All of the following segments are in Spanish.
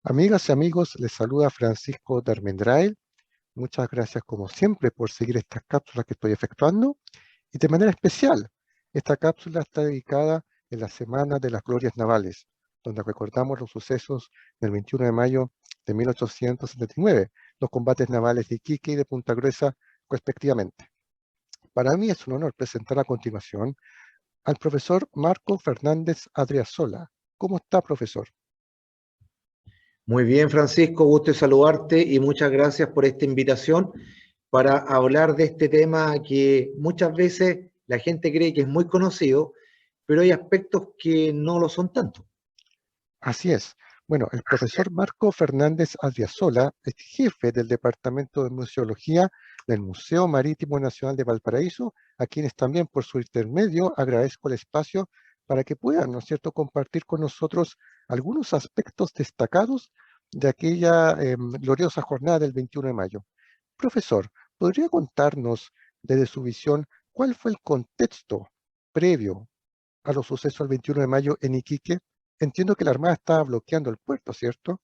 Amigas y amigos, les saluda Francisco Darmendrael. Muchas gracias como siempre por seguir estas cápsulas que estoy efectuando. Y de manera especial, esta cápsula está dedicada en la Semana de las Glorias Navales, donde recordamos los sucesos del 21 de mayo de 1879, los combates navales de Iquique y de Punta Gruesa, respectivamente. Para mí es un honor presentar a continuación al profesor Marco Fernández Adriasola. ¿Cómo está, profesor? Muy bien, Francisco, gusto de saludarte y muchas gracias por esta invitación para hablar de este tema que muchas veces la gente cree que es muy conocido, pero hay aspectos que no lo son tanto. Así es. Bueno, el profesor Marco Fernández Adriasola es jefe del Departamento de Museología del Museo Marítimo Nacional de Valparaíso, a quienes también por su intermedio agradezco el espacio para que puedan, ¿no es cierto?, compartir con nosotros algunos aspectos destacados de aquella gloriosa jornada del 21 de mayo. Profesor, ¿podría contarnos desde su visión cuál fue el contexto previo a los sucesos del 21 de mayo en Iquique? Entiendo que la Armada estaba bloqueando el puerto, ¿cierto?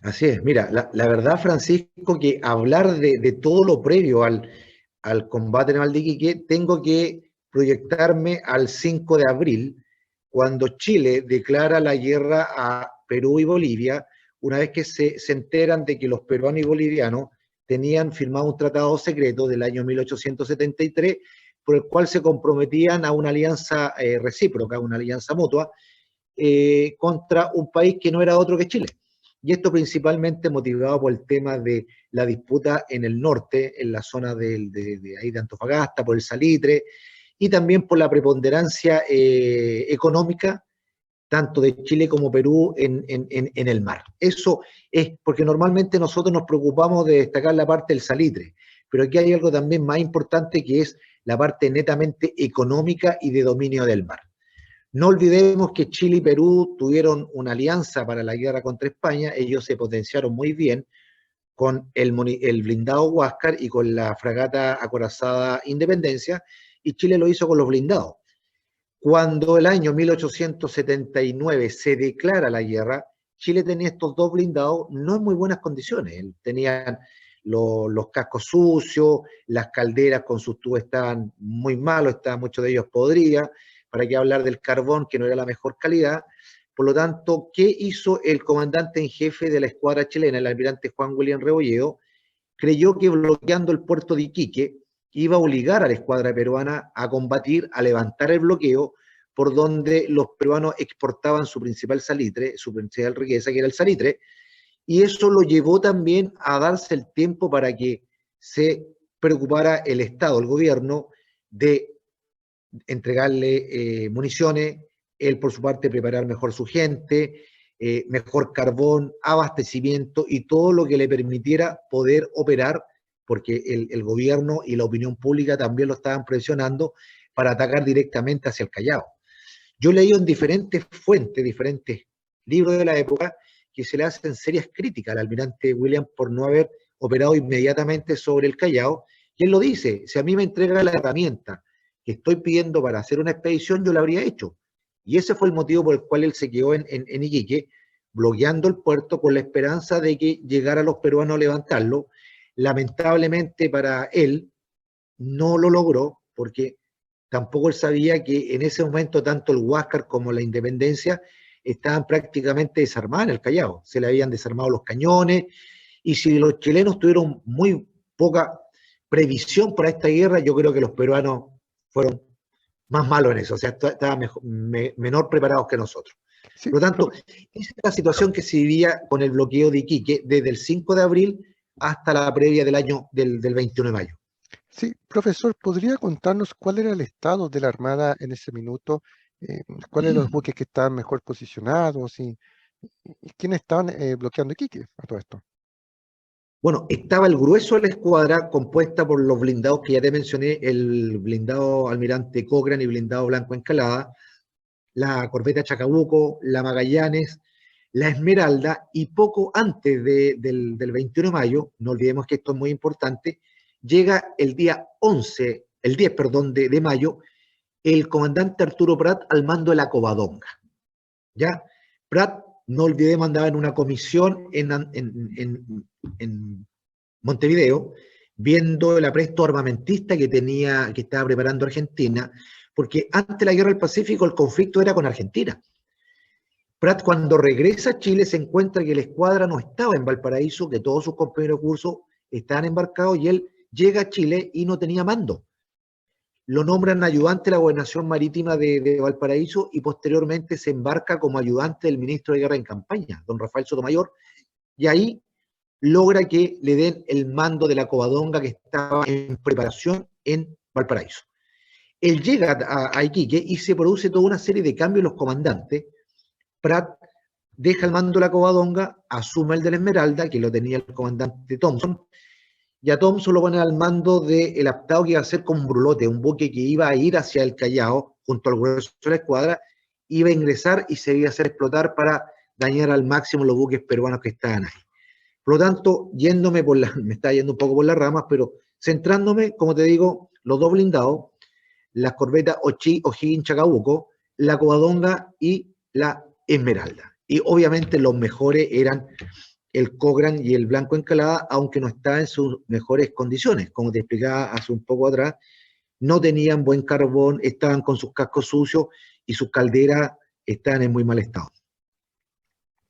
Así es, mira, la verdad, Francisco, que hablar de todo lo previo al combate naval de Iquique, tengo que proyectarme al 5 de abril, cuando Chile declara la guerra a Perú y Bolivia, una vez que se enteran de que los peruanos y bolivianos tenían firmado un tratado secreto del año 1873, por el cual se comprometían a una alianza recíproca, una alianza mutua, contra un país que no era otro que Chile. Y esto principalmente motivado por el tema de la disputa en el norte, en la zona ahí de Antofagasta, por el salitre, y también por la preponderancia económica, tanto de Chile como Perú en el mar. Eso es porque normalmente nosotros nos preocupamos de destacar la parte del salitre, pero aquí hay algo también más importante que es la parte netamente económica y de dominio del mar. No olvidemos que Chile y Perú tuvieron una alianza para la guerra contra España, ellos se potenciaron muy bien con el blindado Huáscar y con la fragata acorazada Independencia, y Chile lo hizo con los blindados. Cuando el año 1879 se declara la guerra, Chile tenía estos dos blindados no en muy buenas condiciones. Tenían los cascos sucios, las calderas con sus tubos estaban muy malos, estaban muchos de ellos podridas, para qué hablar del carbón, que no era la mejor calidad. Por lo tanto, ¿qué hizo el comandante en jefe de la escuadra chilena, el almirante Juan William Rebolledo? Creyó que bloqueando el puerto de Iquique iba a obligar a la escuadra peruana a combatir, a levantar el bloqueo por donde los peruanos exportaban su principal salitre, su principal riqueza, que era el salitre, y eso lo llevó también a darse el tiempo para que se preocupara el Estado, el gobierno, de entregarle municiones, él por su parte preparar mejor su gente, mejor carbón, abastecimiento y todo lo que le permitiera poder operar, porque el gobierno y la opinión pública también lo estaban presionando para atacar directamente hacia el Callao. Yo he leído en diferentes fuentes, diferentes libros de la época, que se le hacen serias críticas al almirante William por no haber operado inmediatamente sobre el Callao, y él lo dice: si a mí me entrega la herramienta que estoy pidiendo para hacer una expedición, yo la habría hecho. Y ese fue el motivo por el cual él se quedó en Iquique, bloqueando el puerto con la esperanza de que llegara los peruanos a levantarlo. Lamentablemente para él no lo logró, porque tampoco él sabía que en ese momento tanto el Huáscar como la Independencia estaban prácticamente desarmadas en el Callao. Se le habían desarmado los cañones, y si los chilenos tuvieron muy poca previsión para esta guerra, yo creo que los peruanos fueron más malos en eso, o sea, estaban menor preparados que nosotros. Sí, Por lo tanto, esa es la situación que se vivía con el bloqueo de Iquique desde el 5 de abril hasta la previa del año del 21 de mayo. sí, profesor, ¿podría contarnos cuál era el estado de la Armada en ese minuto? Eh, ¿Cuáles eran los buques que estaban mejor posicionados y quiénes estaban bloqueando Iquique a todo esto? Bueno, estaba el grueso de la escuadra compuesta por los blindados que ya te mencioné, el blindado Almirante Cochrane y blindado Blanco Encalada, la corbeta Chacabuco, la Magallanes, la Esmeralda, y poco antes del 21 de mayo, no olvidemos que esto es muy importante, llega el día 11, el 10, perdón, de mayo, el comandante Arturo Prat al mando de la Covadonga. ¿Ya? Prat no olvidé, mandaba en una comisión en Montevideo, viendo el apresto armamentista que estaba preparando Argentina, porque antes de la guerra del Pacífico el conflicto era con Argentina. Prat, cuando regresa a Chile, se encuentra que la escuadra no estaba en Valparaíso, que todos sus compañeros de curso estaban embarcados, y él llega a Chile y no tenía mando. Lo nombran ayudante de la gobernación marítima de Valparaíso y posteriormente se embarca como ayudante del ministro de Guerra en campaña, don Rafael Sotomayor, y ahí logra que le den el mando de la Covadonga que estaba en preparación en Valparaíso. Él llega a Iquique y se produce toda una serie de cambios en los comandantes. Prat deja el mando de la Covadonga, asume el de la Esmeralda, que lo tenía el comandante Thompson, y a Thompson lo pone al mando del Aptao, que iba a ser con Brulote, un buque que iba a ir hacia el Callao, junto al grueso de la escuadra, iba a ingresar y se iba a hacer explotar para dañar al máximo los buques peruanos que estaban ahí. Por lo tanto, me está yendo un poco por las ramas, pero centrándome, como te digo, los dos blindados, las corbetas O'Higgins Chacabuco, la Covadonga y la Esmeralda. Y obviamente los mejores eran el Cochrane y el Blanco Encalada, aunque no estaba en sus mejores condiciones. Como te explicaba hace un poco atrás, no tenían buen carbón, estaban con sus cascos sucios y sus calderas estaban en muy mal estado.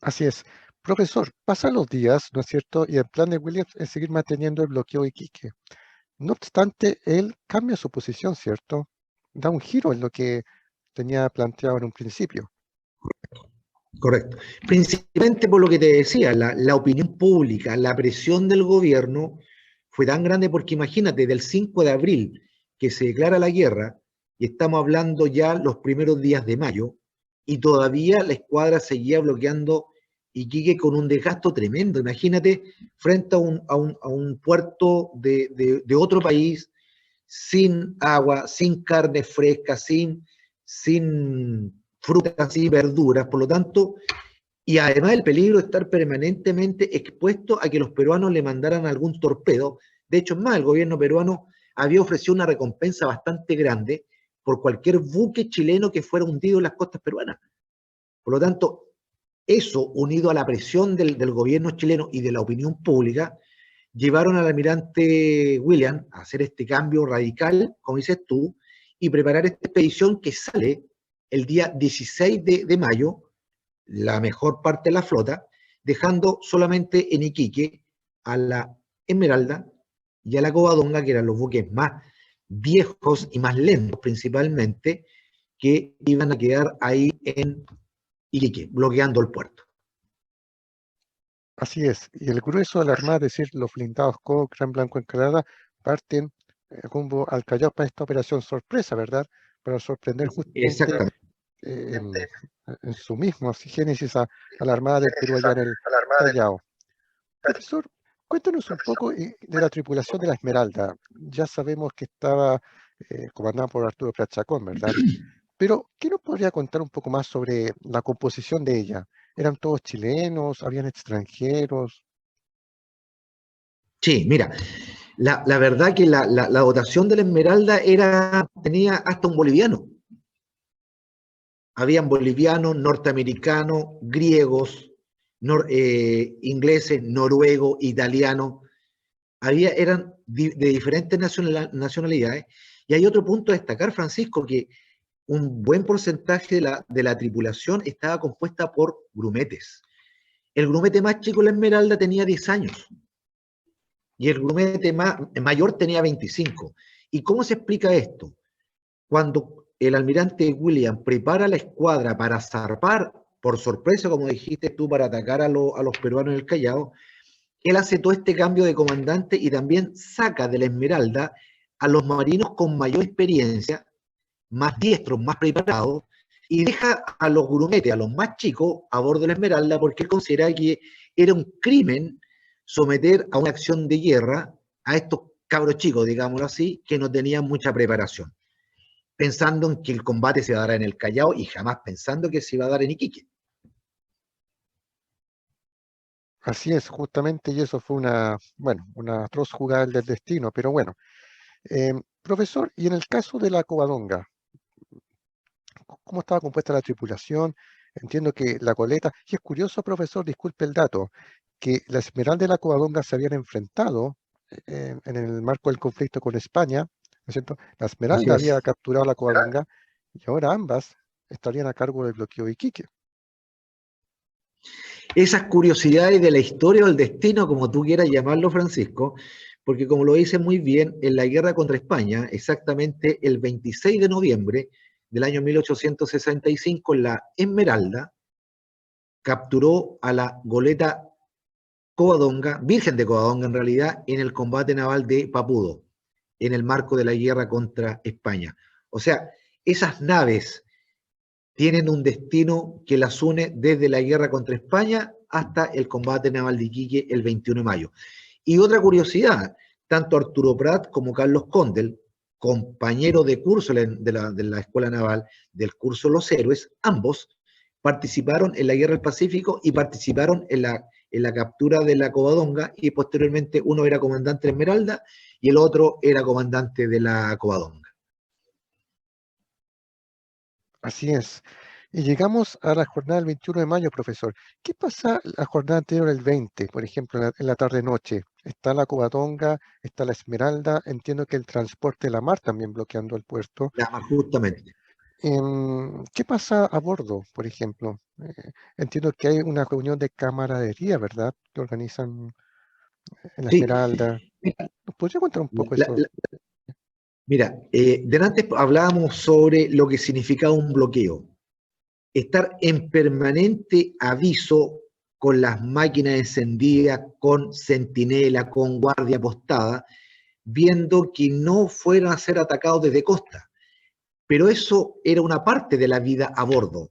Así es. Profesor, pasan los días, ¿no es cierto? Y el plan de Williams es seguir manteniendo el bloqueo de Iquique. No obstante, él cambia su posición, ¿cierto? Da un giro en lo que tenía planteado en un principio. Correcto. Principalmente por lo que te decía, la opinión pública, la presión del gobierno fue tan grande porque imagínate, del 5 de abril que se declara la guerra, y estamos hablando ya los primeros días de mayo, y todavía la escuadra seguía bloqueando Iquique con un desgasto tremendo. Imagínate, frente a un puerto de otro país, sin agua, sin carne fresca, sin frutas y verduras, por lo tanto, y además el peligro de estar permanentemente expuesto a que los peruanos le mandaran algún torpedo. De hecho, es más, el gobierno peruano había ofrecido una recompensa bastante grande por cualquier buque chileno que fuera hundido en las costas peruanas. Por lo tanto, eso, unido a la presión del gobierno chileno y de la opinión pública, llevaron al almirante William a hacer este cambio radical, como dices tú, y preparar esta expedición que sale el día 16 de mayo, la mejor parte de la flota, dejando solamente en Iquique a la Esmeralda y a la Covadonga, que eran los buques más viejos y más lentos principalmente, que iban a quedar ahí en Iquique, bloqueando el puerto. Así es. Y el grueso de la Armada, es decir, los blindados Cochrane, Blanco Encalada, parten rumbo al Callao para esta operación sorpresa, ¿verdad? Para sorprender justamente Exactamente. en, en su mismo génesis a la Armada del Perú allá en el Callao. Profesor, cuéntanos un poco de la tripulación de la Esmeralda. Ya sabemos que estaba comandada por Arturo Prat Chacón, ¿verdad? Pero, ¿qué nos podría contar un poco más sobre la composición de ella? ¿Eran todos chilenos? ¿Habían extranjeros? Sí, mira, la verdad que la dotación de la Esmeralda tenía hasta un boliviano. Habían bolivianos, norteamericanos, griegos, ingleses, noruegos, italianos. Eran de diferentes nacionalidades. Y hay otro punto a destacar, Francisco, que un buen porcentaje de la tripulación estaba compuesta por grumetes. El grumete más chico, la Esmeralda, tenía 10 años. Y el grumete mayor tenía 25. ¿Y cómo se explica esto? Cuando el almirante William prepara la escuadra para zarpar, por sorpresa, como dijiste tú, para atacar a los peruanos en el Callao, él hace todo este cambio de comandante y también saca de la Esmeralda a los marinos con mayor experiencia, más diestros, más preparados, y deja a los grumetes, a los más chicos, a bordo de la Esmeralda, porque él considera que era un crimen someter a una acción de guerra a estos cabros chicos, digámoslo así, que no tenían mucha preparación, pensando en que el combate se va a dar en el Callao y jamás pensando que se iba a dar en Iquique. Así es, justamente, y eso fue una atroz jugada del destino, pero bueno. Profesor, y en el caso de la Covadonga, ¿cómo estaba compuesta la tripulación? Entiendo que la goleta, y es curioso, profesor, disculpe el dato, que la Esmeralda y la Covadonga se habían enfrentado en el marco del conflicto con España, ¿no es cierto? La Así Esmeralda había es. capturado a la Covadonga y ahora ambas estarían a cargo del bloqueo de Iquique. Esas curiosidades de la historia o el destino, como tú quieras llamarlo, Francisco, porque como lo dice muy bien, en la guerra contra España, exactamente el 26 de noviembre del año 1865, la Esmeralda capturó a la goleta Covadonga, Virgen de Covadonga en realidad, en el combate naval de Papudo, en el marco de la guerra contra España. O sea, esas naves tienen un destino que las une desde la guerra contra España hasta el combate naval de Iquique el 21 de mayo. Y otra curiosidad, tanto Arturo Prat como Carlos Condel, compañeros de curso de la Escuela Naval, del curso Los Héroes, ambos participaron en la Guerra del Pacífico y participaron en la captura de la Covadonga, y posteriormente uno era comandante de Esmeralda y el otro era comandante de la Covadonga. Así es. Y llegamos a la jornada del 21 de mayo, profesor. ¿Qué pasa la jornada anterior el 20, por ejemplo, en la tarde-noche? Está la Covadonga, está la Esmeralda, entiendo que el transporte de la mar también bloqueando el puerto. Justamente. ¿Qué pasa a bordo, por ejemplo? Entiendo que hay una reunión de camaradería, ¿verdad? Que organizan en la Sí, Esmeralda. ¿Nos podría contar un poco la, eso? la, mira, delante hablábamos sobre lo que significaba un bloqueo. Estar en permanente aviso con las máquinas encendidas, con centinela, con guardia postada, viendo que no fueran a ser atacados desde costa. Pero eso era una parte de la vida a bordo.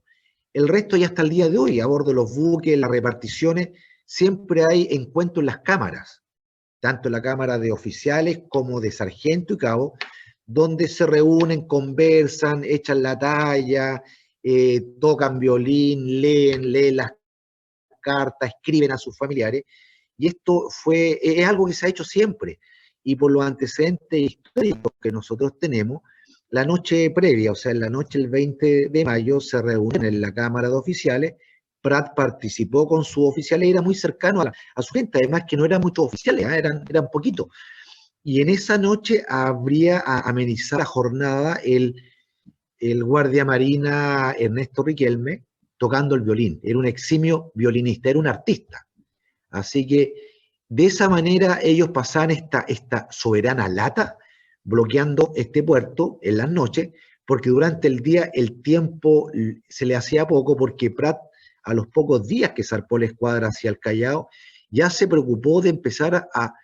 El resto ya hasta el día de hoy, a bordo de los buques, las reparticiones, siempre hay encuentros en las cámaras, tanto en la cámara de oficiales como de sargento y cabo, donde se reúnen, conversan, echan la talla, tocan violín, leen las cartas, escriben a sus familiares, y esto es algo que se ha hecho siempre, y por los antecedentes históricos que nosotros tenemos, la noche previa, o sea, en la noche del 20 de mayo, se reúnen en la Cámara de Oficiales. Prat participó con su oficial y era muy cercano a su gente, además que no eran muchos oficiales, eran poquitos. Y en esa noche habría a amenizar la jornada el guardia marina Ernesto Riquelme tocando el violín. Era un eximio violinista, era un artista. Así que de esa manera ellos pasaban esta soberana lata bloqueando este puerto en las noches, porque durante el día el tiempo se le hacía poco, porque Prat, a los pocos días que zarpó la escuadra hacia el Callao, ya se preocupó de empezar a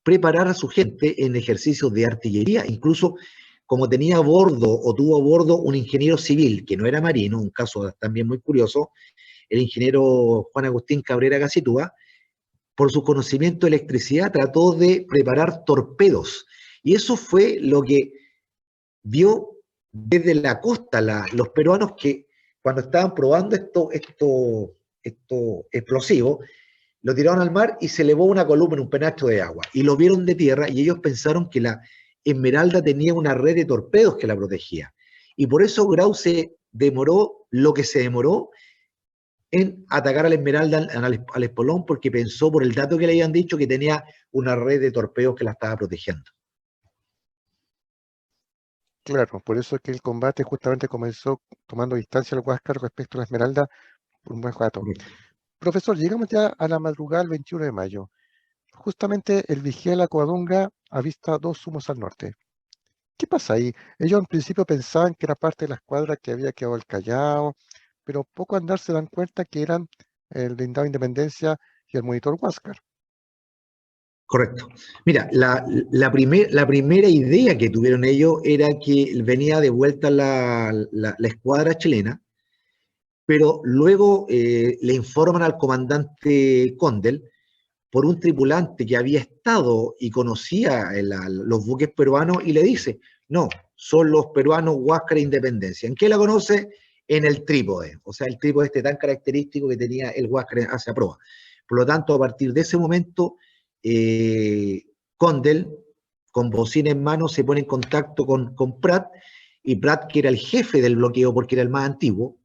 preparar a su gente en ejercicios de artillería, incluso como tenía a bordo o tuvo a bordo un ingeniero civil, que no era marino, un caso también muy curioso, el ingeniero Juan Agustín Cabrera Gacitúa, por su conocimiento de electricidad, trató de preparar torpedos. Y eso fue lo que vio desde la costa los peruanos, que cuando estaban probando esto explosivo, lo tiraron al mar y se elevó una columna, un penacho de agua. Y lo vieron de tierra y ellos pensaron que la Esmeralda tenía una red de torpedos que la protegía. Y por eso Grau se demoró lo que se demoró en atacar a la Esmeralda, al Espolón, porque pensó, por el dato que le habían dicho, que tenía una red de torpedos que la estaba protegiendo. Claro, por eso es que el combate justamente comenzó tomando distancia al Huáscar respecto a la Esmeralda por un buen rato. Correcto. Profesor, llegamos ya a la madrugada del 21 de mayo. Justamente el vigía de la Covadonga avista dos humos al norte. ¿Qué pasa ahí? Ellos en principio pensaban que era parte de la escuadra que había quedado al Callao, pero poco andar se dan cuenta que eran el blindado Independencia y el monitor Huáscar. Correcto. Mira, la primera idea que tuvieron ellos era que venía de vuelta la escuadra chilena, pero luego le informan al comandante Condel por un tripulante que había estado y conocía los buques peruanos, y le dice, no, son los peruanos Huáscar e Independencia. ¿En qué la conoce? En el trípode, o sea, el trípode este tan característico que tenía el Huáscar hacia proa. Por lo tanto, a partir de ese momento, Condel, con bocina en mano, se pone en contacto con Prat, y Prat, que era el jefe del bloqueo porque era el más antiguo,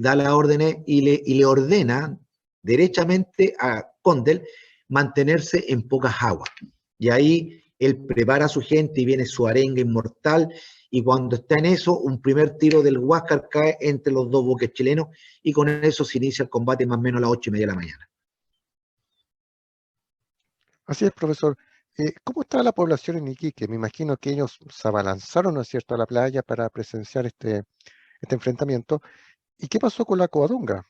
da las órdenes y le ordena derechamente a Condell mantenerse en pocas aguas. Y ahí él prepara a su gente y viene su arenga inmortal, y cuando está en eso, un primer tiro del Huáscar cae entre los dos buques chilenos, y con eso se inicia el combate más o menos a las 8:30 de la mañana. Así es, profesor. ¿Cómo está la población en Iquique? Me imagino que ellos se abalanzaron, ¿no es cierto?, a la playa para presenciar este enfrentamiento. ¿Y qué pasó con la Covadonga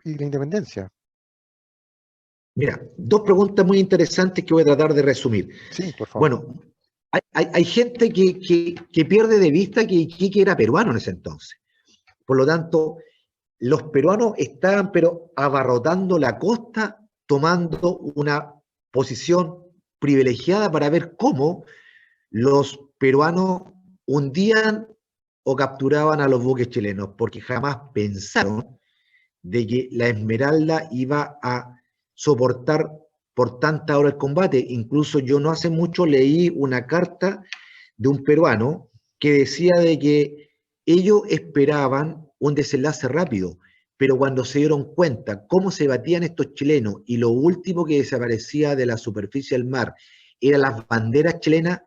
y la Independencia? Mira, dos preguntas muy interesantes que voy a tratar de resumir. Sí, por favor. Bueno, hay gente que pierde de vista que Iquique era peruano en ese entonces. Por lo tanto, los peruanos estaban pero abarrotando la costa, tomando una posición privilegiada para ver cómo los peruanos hundían o capturaban a los buques chilenos, porque jamás pensaron de que la Esmeralda iba a soportar por tanta hora el combate. Incluso yo no hace mucho leí una carta de un peruano que decía de que ellos esperaban un desenlace rápido, pero cuando se dieron cuenta cómo se batían estos chilenos y lo último que desaparecía de la superficie del mar eran las banderas chilenas,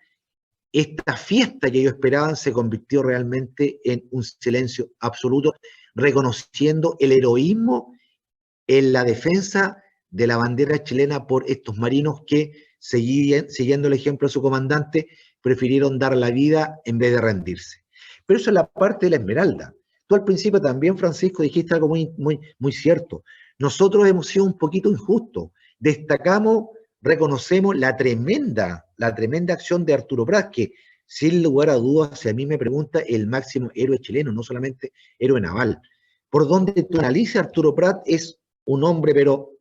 esta fiesta que ellos esperaban se convirtió realmente en un silencio absoluto, reconociendo el heroísmo en la defensa de la bandera chilena por estos marinos que, siguiendo el ejemplo de su comandante, prefirieron dar la vida en vez de rendirse. Pero eso es la parte de la Esmeralda. Tú al principio también, Francisco, dijiste algo muy cierto. Nosotros hemos sido un poquito injustos. Destacamos, reconocemos la tremenda acción de Arturo Prat, que sin lugar a dudas, si a mí me pregunta, el máximo héroe chileno, no solamente héroe naval. Por donde tú analices, Arturo Prat es un hombre, pero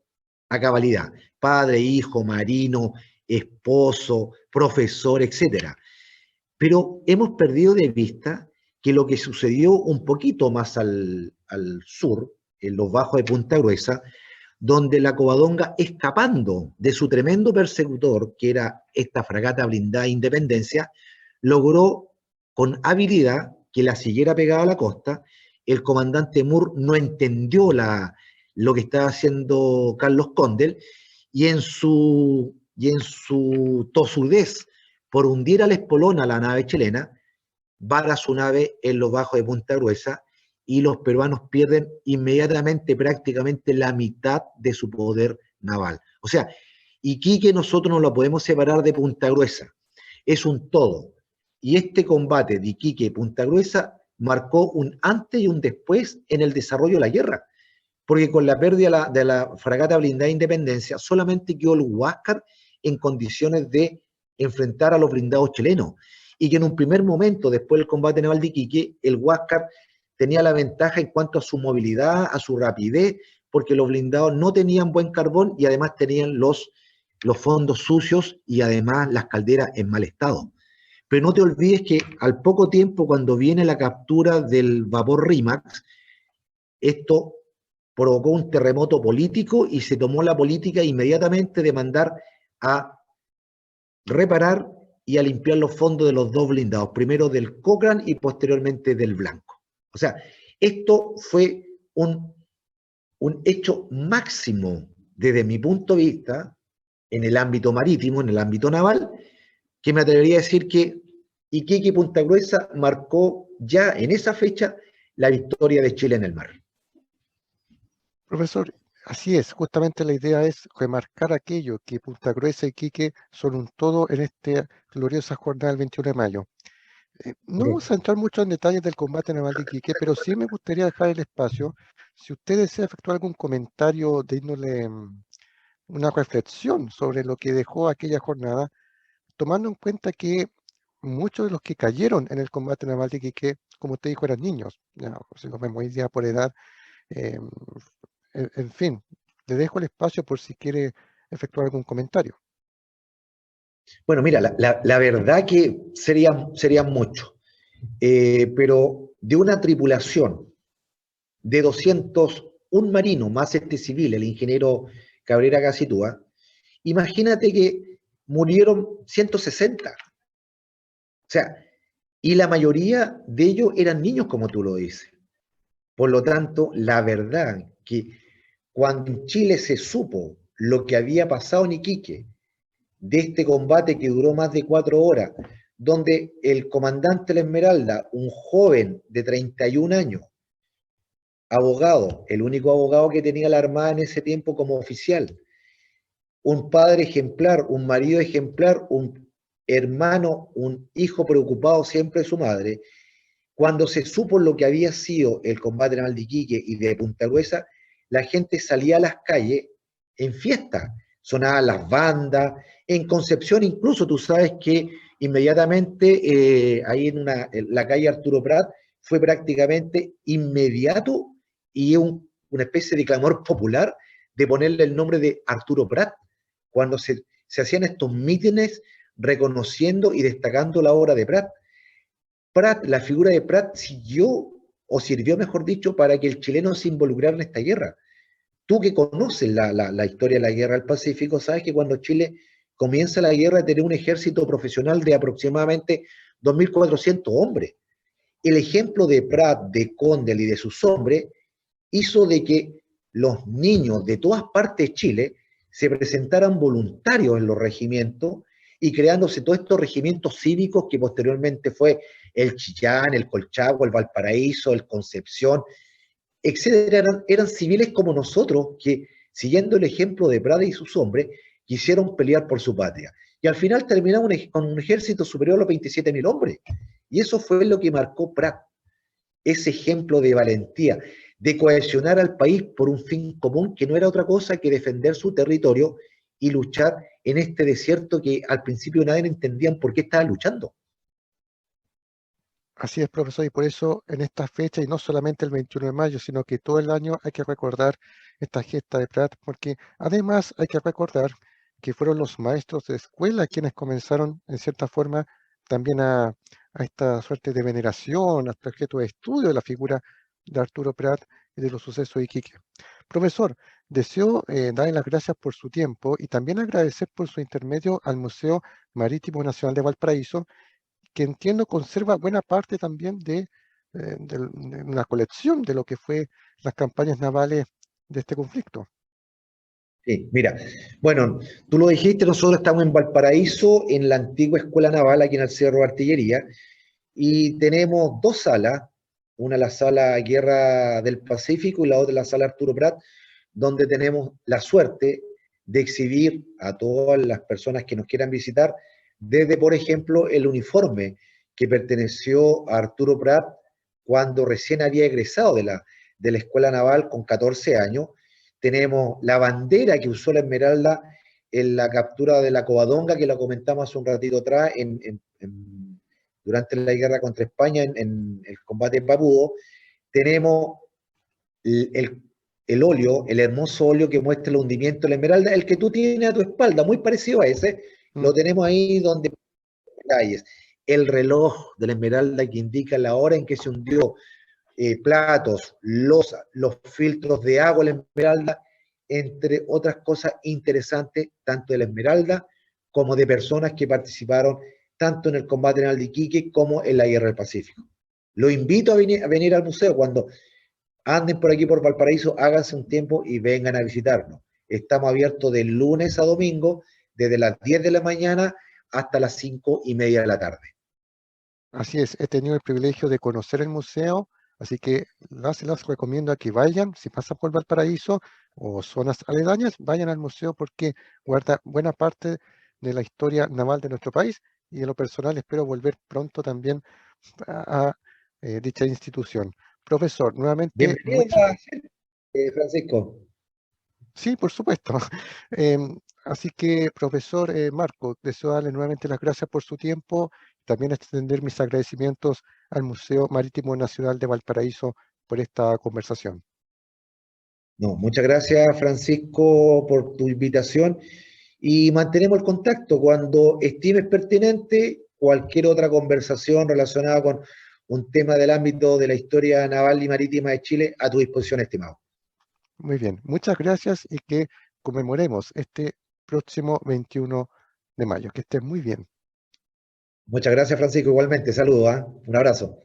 a cabalidad, padre, hijo, marino, esposo, profesor, etcétera. Pero hemos perdido de vista que lo que sucedió un poquito más al sur, en los bajos de Punta Gruesa, donde la Covadonga, escapando de su tremendo persecutor, que era esta fragata blindada Independencia, logró con habilidad que la siguiera pegada a la costa. El comandante Moore no entendió lo que estaba haciendo Carlos Condell, y en su tosudez por hundir al espolón a la nave chilena, vara su nave en los bajos de Punta Gruesa, y los peruanos pierden inmediatamente prácticamente la mitad de su poder naval. O sea, Iquique nosotros no lo podemos separar de Punta Gruesa, es un todo. Y este combate de Iquique y Punta Gruesa marcó un antes y un después en el desarrollo de la guerra, porque con la pérdida de la fragata blindada Independencia solamente quedó el Huáscar en condiciones de enfrentar a los blindados chilenos, y que en un primer momento, después del combate naval de Iquique, el Huáscar tenía la ventaja en cuanto a su movilidad, a su rapidez, porque los blindados no tenían buen carbón y además tenían los fondos sucios y además las calderas en mal estado. Pero no te olvides que al poco tiempo, cuando viene la captura del vapor Rímac, esto provocó un terremoto político y se tomó la política inmediatamente de mandar a reparar y a limpiar los fondos de los dos blindados, primero del Cochrane y posteriormente del Blanco. O sea, esto fue un hecho máximo desde mi punto de vista en el ámbito marítimo, en el ámbito naval, que me atrevería a decir que Iquique y Punta Gruesa marcó ya en esa fecha la victoria de Chile en el mar. Profesor, así es, justamente la idea es remarcar aquello que Punta Gruesa y Iquique son un todo en esta gloriosa jornada del 21 de mayo. No vamos a entrar mucho en detalles del combate naval de Iquique, pero sí me gustaría dejar el espacio, si usted desea efectuar algún comentario de índole, una reflexión sobre lo que dejó aquella jornada, tomando en cuenta que muchos de los que cayeron en el combate naval de Iquique, como usted dijo, eran niños, ya, si los vemos hoy día por edad, eh, en fin, le dejo el espacio por si quiere efectuar algún comentario. Bueno, mira, la verdad que serían muchos, pero de una tripulación de 201 marinos, más este civil, el ingeniero Cabrera Gacitúa, imagínate que murieron 160. O sea, y la mayoría de ellos eran niños, como tú lo dices. Por lo tanto, la verdad que cuando en Chile se supo lo que había pasado en Iquique, de este combate que duró más de 4 horas, donde el comandante La Esmeralda, un joven de 31 años, abogado, el único abogado que tenía la Armada en ese tiempo como oficial, un padre ejemplar, un marido ejemplar, un hermano, un hijo preocupado siempre de su madre, cuando se supo lo que había sido el combate naval de Iquique y de Punta Gruesa, la gente salía a las calles en fiesta, sonaban las bandas, en Concepción incluso tú sabes que inmediatamente ahí en la calle Arturo Prat fue prácticamente inmediato y una especie de clamor popular de ponerle el nombre de Arturo Prat, cuando se hacían estos mítines reconociendo y destacando la obra de Prat. Prat, la figura de Prat siguió, o sirvió, mejor dicho, para que el chileno se involucrara en esta guerra. Tú que conoces la historia de la guerra del Pacífico, sabes que cuando Chile comienza la guerra tenía un ejército profesional de aproximadamente 2.400 hombres. El ejemplo de Prat, de Condell y de sus hombres hizo de que los niños de todas partes de Chile se presentaran voluntarios en los regimientos y creándose todos estos regimientos cívicos que posteriormente fue el Chillán, el Colchagua, el Valparaíso, el Concepción, etcétera. Eran civiles como nosotros que, siguiendo el ejemplo de Prada y sus hombres, quisieron pelear por su patria. Y al final terminaron con un ejército superior a los 27.000 hombres. Y eso fue lo que marcó Prat, ese ejemplo de valentía, de cohesionar al país por un fin común que no era otra cosa que defender su territorio y luchar en este desierto que al principio nadie entendía por qué estaba luchando. Así es, profesor, y por eso en esta fecha, y no solamente el 21 de mayo, sino que todo el año hay que recordar esta gesta de Prat, porque además hay que recordar que fueron los maestros de escuela quienes comenzaron, en cierta forma, también a esta suerte de veneración, al objeto de estudio de la figura de Arturo Prat y de los sucesos de Iquique. Profesor, deseo darle las gracias por su tiempo y también agradecer por su intermedio al Museo Marítimo Nacional de Valparaíso, que entiendo conserva buena parte también de una colección de lo que fue las campañas navales de este conflicto. Sí, mira, bueno, tú lo dijiste, nosotros estamos en Valparaíso, en la antigua Escuela Naval, aquí en el Cerro de Artillería, y tenemos dos salas, una la sala Guerra del Pacífico y la otra la sala Arturo Prat, donde tenemos la suerte de exhibir a todas las personas que nos quieran visitar, desde, por ejemplo, el uniforme que perteneció a Arturo Prat cuando recién había egresado de la Escuela Naval con 14 años. Tenemos la bandera que usó la Esmeralda en la captura de la Covadonga, que la comentamos hace un ratito atrás, durante la guerra contra España, en el combate en Papudo. Tenemos el óleo, el hermoso óleo que muestra el hundimiento de la Esmeralda, el que tú tienes a tu espalda, muy parecido a ese, Mm. lo tenemos ahí donde calles. El reloj de la Esmeralda que indica la hora en que se hundió, platos, los filtros de agua de la Esmeralda, entre otras cosas interesantes, tanto de la Esmeralda como de personas que participaron tanto en el combate naval de Iquique como en la guerra del Pacífico. Los invito a venir al museo cuando anden por aquí por Valparaíso, háganse un tiempo y vengan a visitarnos. Estamos abiertos de lunes a domingo, desde las 10 de la mañana hasta las 5:30 de la tarde. Así es, he tenido el privilegio de conocer el museo, así que las recomiendo a que vayan, si pasan por Valparaíso o zonas aledañas, vayan al museo porque guarda buena parte de la historia naval de nuestro país y en lo personal espero volver pronto también a dicha institución. Profesor, nuevamente, Bienvenido a Francisco. sí, por supuesto. Así que, profesor Marco, deseo darle nuevamente las gracias por su tiempo, también extender mis agradecimientos al Museo Marítimo Nacional de Valparaíso por esta conversación. No, muchas gracias, Francisco, por tu invitación y mantenemos el contacto. Cuando estimes pertinente cualquier otra conversación relacionada con un tema del ámbito de la historia naval y marítima de Chile, a tu disposición, estimado. Muy bien, muchas gracias y que conmemoremos este próximo 21 de mayo. Que estén muy bien. Muchas gracias, Francisco, igualmente. Saludos, ¿eh? Un abrazo.